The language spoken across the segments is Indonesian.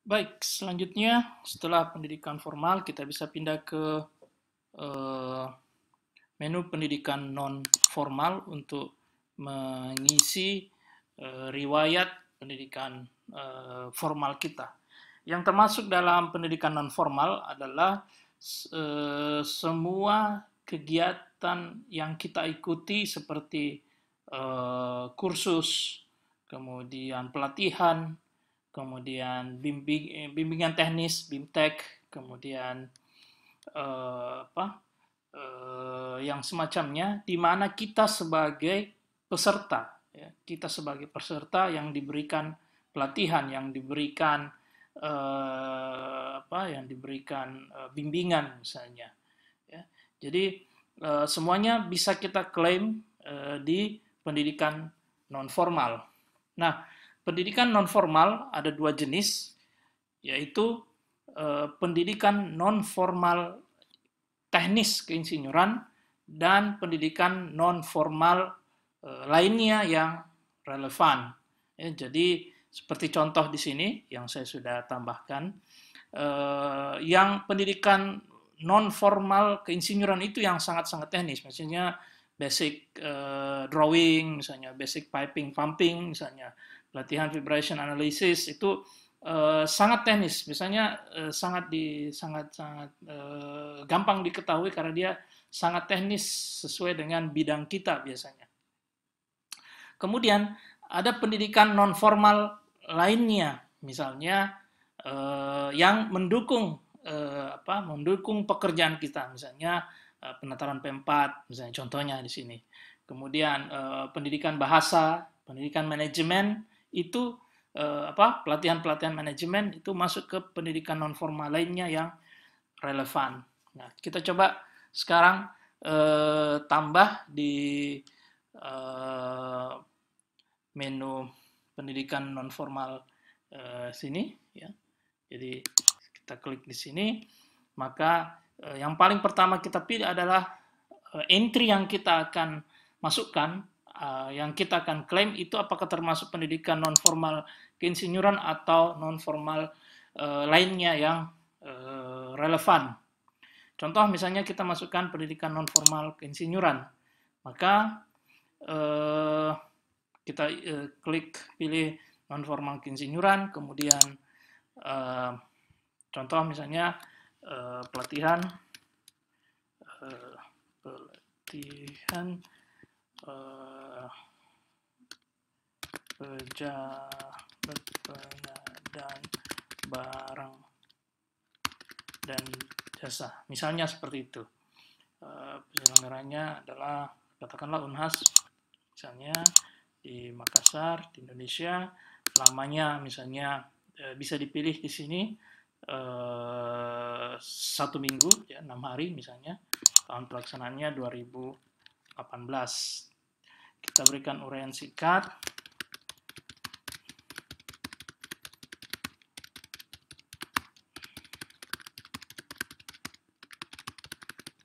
Baik, selanjutnya setelah pendidikan formal kita bisa pindah ke eh, menu pendidikan non formal untuk mengisi riwayat pendidikan formal kita. Yang termasuk dalam pendidikan non formal adalah semua kegiatan yang kita ikuti seperti kursus, kemudian pelatihan, kemudian bimbingan teknis, BIMTEK, kemudian yang semacamnya, di mana kita sebagai peserta, ya, kita sebagai peserta yang diberikan pelatihan, yang diberikan bimbingan misalnya. Ya. Jadi semuanya bisa kita klaim di pendidikan non formal. Nah, pendidikan non formal ada dua jenis, yaitu pendidikan non formal teknis keinsinyuran dan pendidikan non formal lainnya yang relevan. Ya, jadi seperti contoh di sini yang saya sudah tambahkan, yang pendidikan non formal keinsinyuran itu yang sangat-sangat teknis, misalnya basic drawing, misalnya basic piping pumping, misalnya pelatihan vibration analysis itu sangat teknis, misalnya sangat gampang diketahui karena dia sangat teknis sesuai dengan bidang kita biasanya. Kemudian ada pendidikan non formal lainnya, misalnya yang mendukung pekerjaan kita, misalnya penataran P4, misalnya contohnya di sini. Kemudian pendidikan bahasa, pendidikan manajemen itu pelatihan-pelatihan manajemen itu masuk ke pendidikan non formal lainnya yang relevan. Nah, kita coba sekarang tambah di eh, menu pendidikan non formal sini, ya. Jadi kita klik di sini, maka yang paling pertama kita pilih adalah entry yang kita akan masukkan, yang kita akan klaim itu apakah termasuk pendidikan non formal keinsinyuran atau non formal lainnya yang relevan. Contoh misalnya kita masukkan pendidikan non formal keinsinyuran, maka eh, kita klik pilih non formal keinsinyuran, kemudian eh, contoh misalnya pelatihan pelatihan eh, pejabat pengadaan barang dan jasa, misalnya seperti itu. Penyelenggaranya adalah katakanlah Unhas, misalnya di Makassar, di Indonesia. Lamanya misalnya bisa dipilih di sini 1 minggu, ya, 6 hari misalnya. Tahun pelaksanaannya 2018. Kita berikan uraian singkat.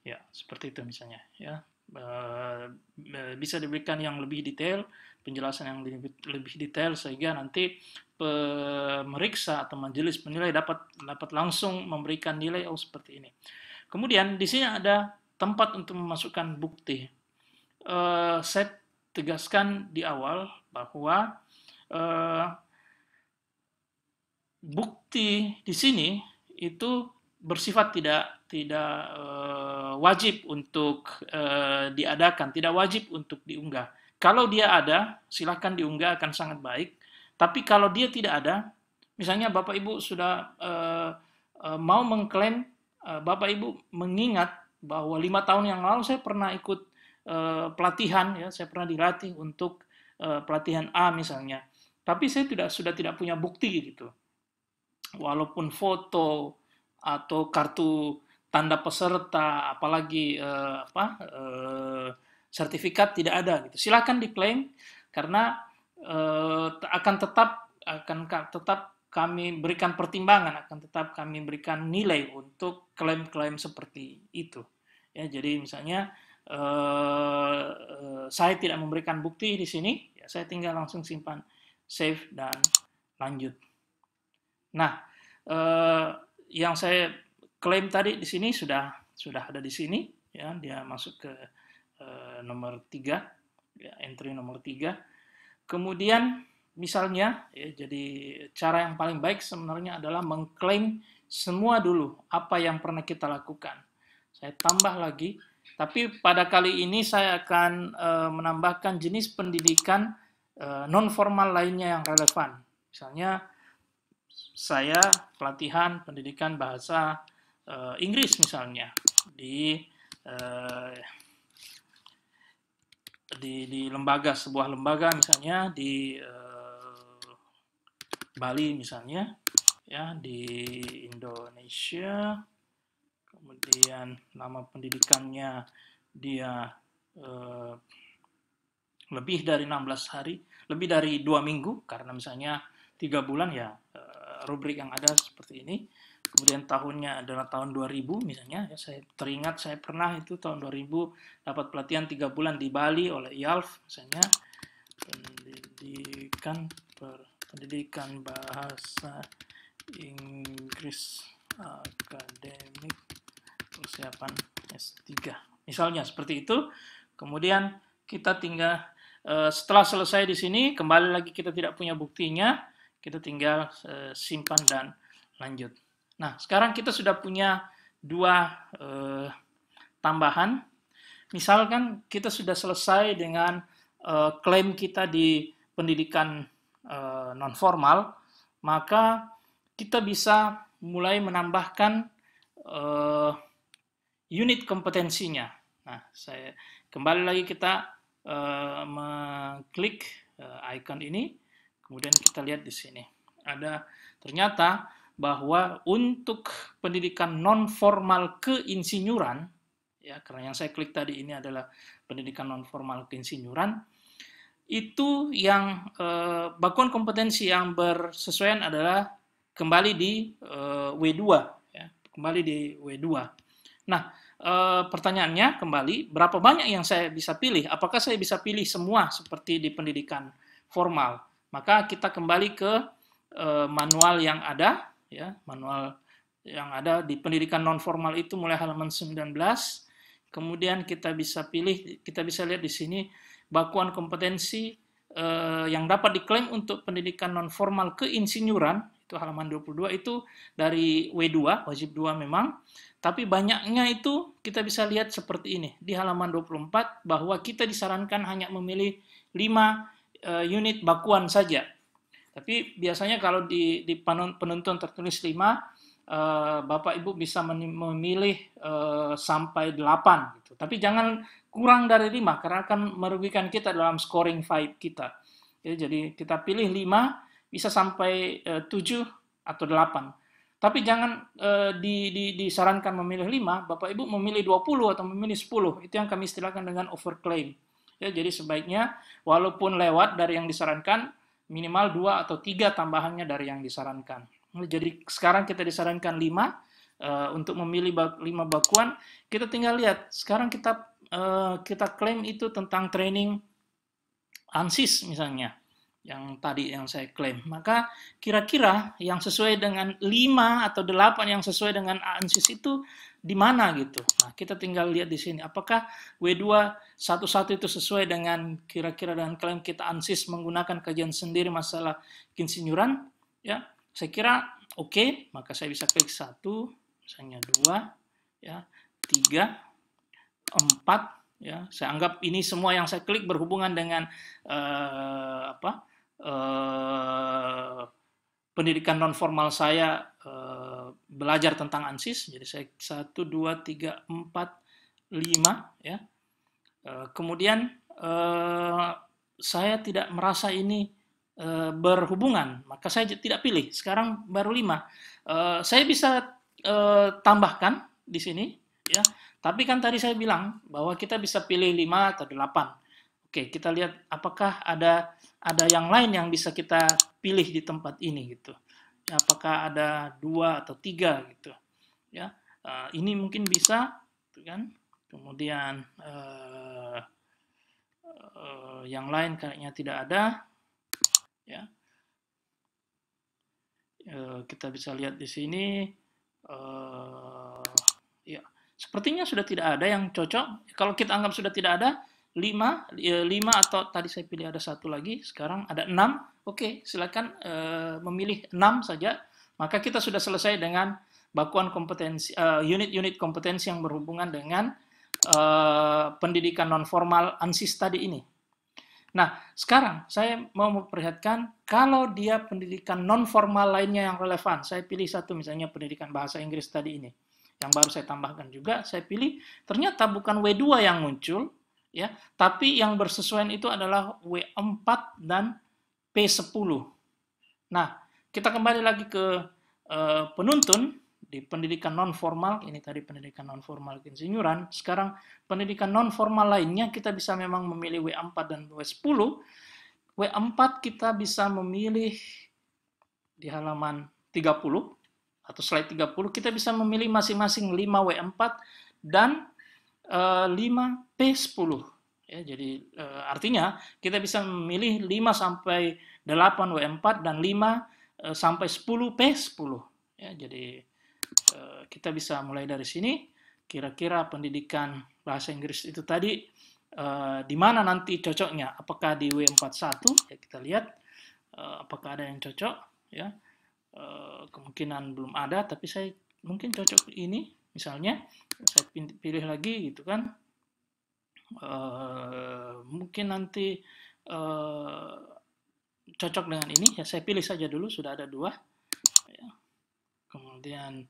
Ya, seperti itu misalnya, ya. Bisa diberikan yang lebih detail, penjelasan yang lebih detail sehingga nanti pemeriksa atau majelis penilai dapat langsung memberikan nilai seperti ini. Kemudian di sini ada tempat untuk memasukkan bukti. Saya tegaskan di awal bahwa eh, bukti di sini itu bersifat tidak wajib untuk diadakan, tidak wajib untuk diunggah. Kalau dia ada, silakan diunggah, akan sangat baik. Tapi kalau dia tidak ada, misalnya Bapak Ibu sudah mau mengklaim, Bapak Ibu mengingat bahwa 5 tahun yang lalu saya pernah ikut pelatihan, ya, saya pernah dilatih untuk pelatihan A misalnya. Tapi saya sudah tidak punya bukti gitu, walaupun foto atau kartu tanda peserta, apalagi sertifikat tidak ada gitu. Silakan diklaim karena akan tetap kami berikan pertimbangan, akan tetap kami berikan nilai untuk klaim-klaim seperti itu. Ya, jadi misalnya saya tidak memberikan bukti di sini, ya, saya tinggal langsung simpan, save dan lanjut. Nah, eh, yang saya klaim tadi di sini sudah ada di sini, ya, dia masuk ke nomor 3, ya, entry nomor 3. Kemudian misalnya, ya, jadi cara yang paling baik sebenarnya adalah mengklaim semua dulu apa yang pernah kita lakukan. Saya tambah lagi, tapi pada kali ini saya akan menambahkan jenis pendidikan non formal lainnya yang relevan. Misalnya saya pelatihan pendidikan bahasa Inggris misalnya di uh, di lembaga, sebuah lembaga misalnya di Bali misalnya, ya, di Indonesia. Kemudian nama pendidikannya dia lebih dari 16 hari, lebih dari 2 minggu, karena misalnya 3 bulan, ya, rubrik yang ada seperti ini. Kemudian tahunnya adalah tahun 2000 misalnya, ya, saya teringat saya pernah itu tahun 2000 dapat pelatihan 3 bulan di Bali oleh IALF misalnya, pendidikan bahasa Inggris akademik persiapan S3 misalnya seperti itu. Kemudian kita tinggal setelah selesai di sini, kembali lagi kita tidak punya buktinya, kita tinggal simpan dan lanjut. Nah, sekarang kita sudah punya 2 tambahan. Misalkan kita sudah selesai dengan klaim kita di pendidikan non formal, maka kita bisa mulai menambahkan unit kompetensinya. Nah, saya kembali lagi, kita mengklik icon ini, kemudian kita lihat di sini ada ternyata bahwa untuk pendidikan non formal keinsinyuran, ya, karena yang saya klik tadi ini adalah pendidikan non formal keinsinyuran, itu yang bakuan kompetensi yang bersesuaian adalah kembali di W2, ya, kembali di W2. Nah, pertanyaannya kembali, berapa banyak yang saya bisa pilih? Apakah saya bisa pilih semua seperti di pendidikan formal? Maka kita kembali ke manual yang ada, ya, manual yang ada di pendidikan non formal itu mulai halaman 19. Kemudian kita bisa pilih, kita bisa lihat di sini bakuan kompetensi yang dapat diklaim untuk pendidikan non formal keinsinyuran, itu halaman 22, itu dari W2, wajib 2 memang, tapi banyaknya itu kita bisa lihat seperti ini di halaman 24, bahwa kita disarankan hanya memilih 5 unit bakuan saja. Tapi biasanya kalau di penuntun tertulis 5, Bapak Ibu bisa memilih sampai 8 gitu. Tapi jangan kurang dari 5 karena akan merugikan kita dalam scoring 5 kita. Ya, jadi kita pilih 5, bisa sampai 7 atau 8. Tapi jangan disarankan memilih 5, Bapak Ibu memilih 20 atau memilih 10. Itu yang kami istilahkan dengan overclaim. Ya, jadi sebaiknya walaupun lewat dari yang disarankan, minimal 2 atau 3 tambahannya dari yang disarankan. Jadi sekarang kita disarankan 5 untuk memilih 5 bakuan. Kita tinggal lihat. Sekarang kita klaim itu tentang training ANSYS misalnya, yang tadi yang saya klaim. Maka kira-kira yang sesuai dengan 5 atau 8 yang sesuai dengan ANSYS itu di mana gitu. Nah, kita tinggal lihat di sini. Apakah W2 satu-satu itu sesuai dengan kira-kira dengan klaim kita ANSYS menggunakan kajian sendiri masalah keinsinyuran? Ya, saya kira oke, maka saya bisa klik 1, misalnya 2, ya, 3, 4, ya. Saya anggap ini semua yang saya klik berhubungan dengan pendidikan non formal saya, belajar tentang ANSYS. Jadi saya 1, 2, 3, 4, 5, ya. Kemudian saya tidak merasa ini berhubungan, maka saya tidak pilih. Sekarang baru 5. Saya bisa tambahkan di sini, ya. Tapi kan tadi saya bilang bahwa kita bisa pilih 5 atau 8. Oke, kita lihat apakah ada yang lain yang bisa kita pilih di tempat ini gitu. Ya, apakah ada 2 atau 3 gitu. Ya, ini mungkin bisa, gitu kan. Kemudian yang lain kayaknya tidak ada, ya. Kita bisa lihat di sini, ya, sepertinya sudah tidak ada yang cocok. Kalau kita anggap sudah tidak ada, 5 atau tadi saya pilih ada satu lagi, sekarang ada 6. Oke, silakan memilih 6 saja. Maka kita sudah selesai dengan bakuan kompetensi, unit-unit kompetensi yang berhubungan dengan pendidikan non formal ANSIS tadi ini. Nah, sekarang saya mau memperlihatkan kalau dia pendidikan non formal lainnya yang relevan. Saya pilih satu, misalnya pendidikan bahasa Inggris tadi ini. Yang baru saya tambahkan juga, saya pilih ternyata bukan W2 yang muncul, ya, tapi yang bersesuaian itu adalah W4 dan P10. Nah, kita kembali lagi ke penuntun di pendidikan non formal. Ini tadi pendidikan non formal keinsinyuran. Sekarang pendidikan non formal lainnya kita bisa memang memilih W4 dan W10. W4 kita bisa memilih di halaman 30 atau slide 30, kita bisa memilih masing-masing 5 W4 dan 5 P10. Ya, jadi artinya kita bisa memilih 5 sampai 8 W4 dan 5 sampai 10 P10. Ya, jadi kita bisa mulai dari sini. Kira-kira pendidikan bahasa Inggris itu tadi di mana nanti cocoknya? Apakah di W41? Ya, kita lihat apakah ada yang cocok. Ya, kemungkinan belum ada, tapi saya mungkin cocok ini. Misalnya saya pilih lagi gitu kan. Mungkin nanti cocok dengan ini. Ya, saya pilih saja dulu, sudah ada 2. Ya. Kemudian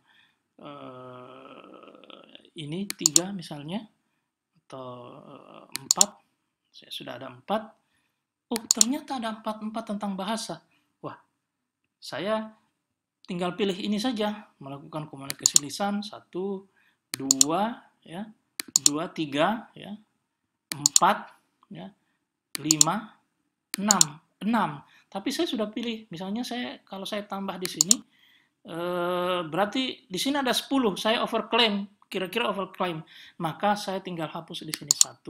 ini 3 misalnya, atau 4. Saya sudah ada 4. Oh, ternyata ada 4 tentang bahasa. Wah, saya tinggal pilih ini saja, melakukan komunikasi lisan 1, 2, ya, 2, 3, ya, 4, ya, 5, 6. Tapi saya sudah pilih, misalnya kalau saya tambah di sini, berarti di sini ada 10, saya overclaim, kira-kira overclaim, maka saya tinggal hapus di sini 1,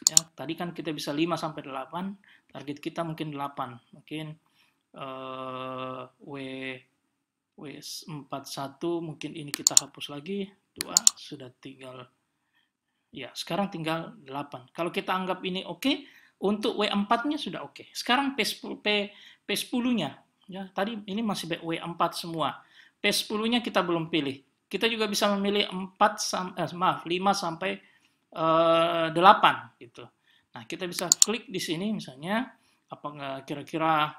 ya. Tadi kan kita bisa 5 sampai 8, target kita mungkin 8, mungkin W41 mungkin ini kita hapus lagi, 2, sudah tinggal, ya sekarang tinggal 8. Kalau kita anggap ini oke, untuk W4-nya sudah oke. Sekarang P10-nya, ya tadi ini masih W4 semua. P10-nya kita belum pilih. Kita juga bisa memilih 5 sampai 8 gitu. Nah, kita bisa klik di sini misalnya, apakah kira-kira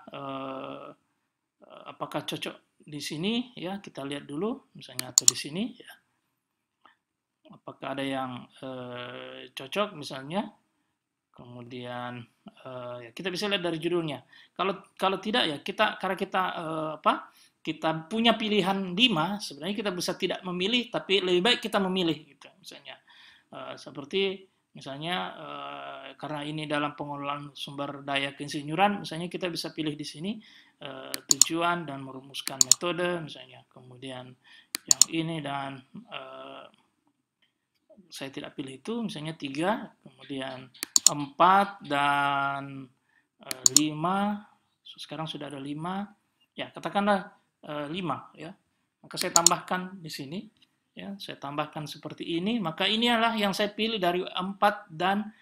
apakah cocok di sini, ya kita lihat dulu misalnya, atau di sini, ya apakah ada yang cocok misalnya. Kemudian ya kita bisa lihat dari judulnya. Kalau tidak, ya karena kita punya pilihan 5, sebenarnya kita bisa tidak memilih, tapi lebih baik kita memilih gitu misalnya. Seperti misalnya karena ini dalam pengelolaan sumber daya keinsinyuran, misalnya kita bisa pilih di sini tujuan dan merumuskan metode misalnya. Kemudian yang ini, dan saya tidak pilih itu, misalnya 3, kemudian 4 dan 5. Sekarang sudah ada 5. Ya, katakanlah 5 ya. Maka saya tambahkan di sini, ya, saya tambahkan seperti ini, maka ini adalah yang saya pilih dari W4 dan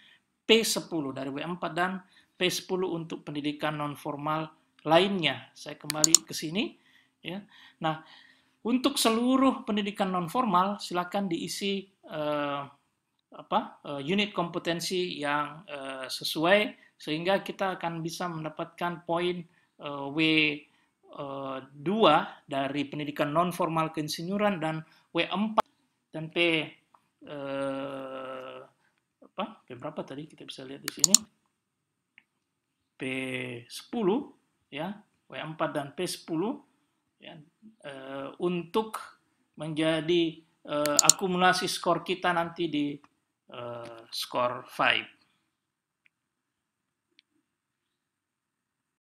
P10, dari W4 dan P10 untuk pendidikan non formal lainnya. Saya kembali ke sini, ya. Nah, untuk seluruh pendidikan non formal silakan diisi unit kompetensi yang sesuai, sehingga kita akan bisa mendapatkan poin W2 dari pendidikan non formal keinsinyuran, dan W4 dan P berapa tadi kita bisa lihat di sini, P10, ya, W4 dan P10, ya, untuk menjadi akumulasi skor kita nanti di skor 5.